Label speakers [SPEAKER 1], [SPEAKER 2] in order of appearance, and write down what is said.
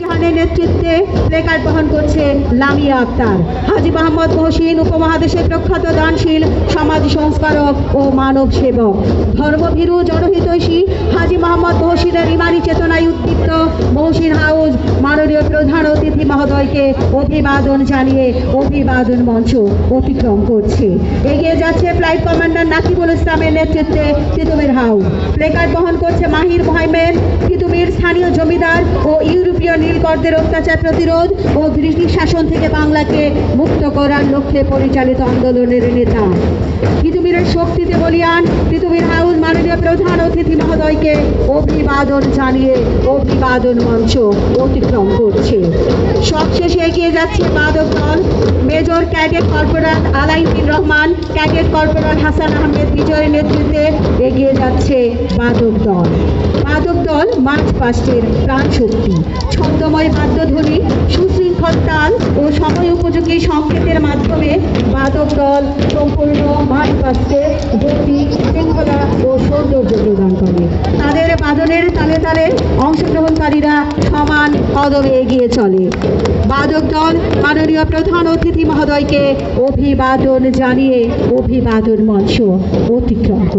[SPEAKER 1] জাহানের নেতৃত্বে প্লেকার্ড বহন করছে লামিয়া আক্তার। হাজী মোহাম্মদ মহসিন উপমহাদেশের প্রখ্যাত দানশীল সমাজ সংস্কারক ও মানব সেবক, ধর্মভীরু জনহিতৈষী হাজী মোহাম্মদ মহসিনের ইমানি চেতনায় উদ্দীপ্ত মহসিন হাউস মাননীয় প্রধান অতিথি মহোদয়কে অভিবাদন জানিয়ে অভিবাদন মঞ্চ অতিক্রম করছে। এগিয়ে যাচ্ছে ফ্লাইট কমান্ডার নাকিবুল ইসলামের নেতৃত্বে তিতুমির হাউস। প্লেকার্ড বহন করছে মাহির মোহাম্মেদ, তিতুমির স্থানীয় জমিদার ও ইউরোপীয় নীলকরদের অত্যাচার প্রতিরোধ ও ব্রিটিশ শাসন থেকে বাংলাকে মুক্ত করার লক্ষ্যে পরিচালিত আন্দোলনের নেতা। তিতুমিরের শক্তিতে বলিয়ান তিতুমির হাউস মাননীয় প্রধান অতিথি মহোদয়কে অভিবাদন জানিয়ে অভিবাদন মঞ্চ অতিক্রম করছে। সবশেষে এগিয়ে যাচ্ছে বাদক দল। Major cadet corporal Alauddin Rahman, cadet corporal Hasan Ahmed বিজয়ের নেতৃত্বে এগিয়ে যাচ্ছে বাদক দল। বাদক দল মার্চ পাস্টের প্রাণ শক্তি। ছন্দময় বাদ্যধ্বনি, সুশৃঙ্খল তাল ও সময় উপযোগী সংকেতের মাধ্যমে বাদক দল সম্পূর্ণ মার্চ পাস্টে গতি, শৃঙ্খলা ও সৌন্দর্য প্রদান করে। তাদের বাদনের তালে তালে অংশগ্রহণকারীরা সমান কদমে এগিয়ে চলে। বাদক দল মাননীয় প্রধান অতিথি মহোদয়কে অভিবাদন জানিয়ে অভিবাদন মঞ্চ অতিক্রম করে।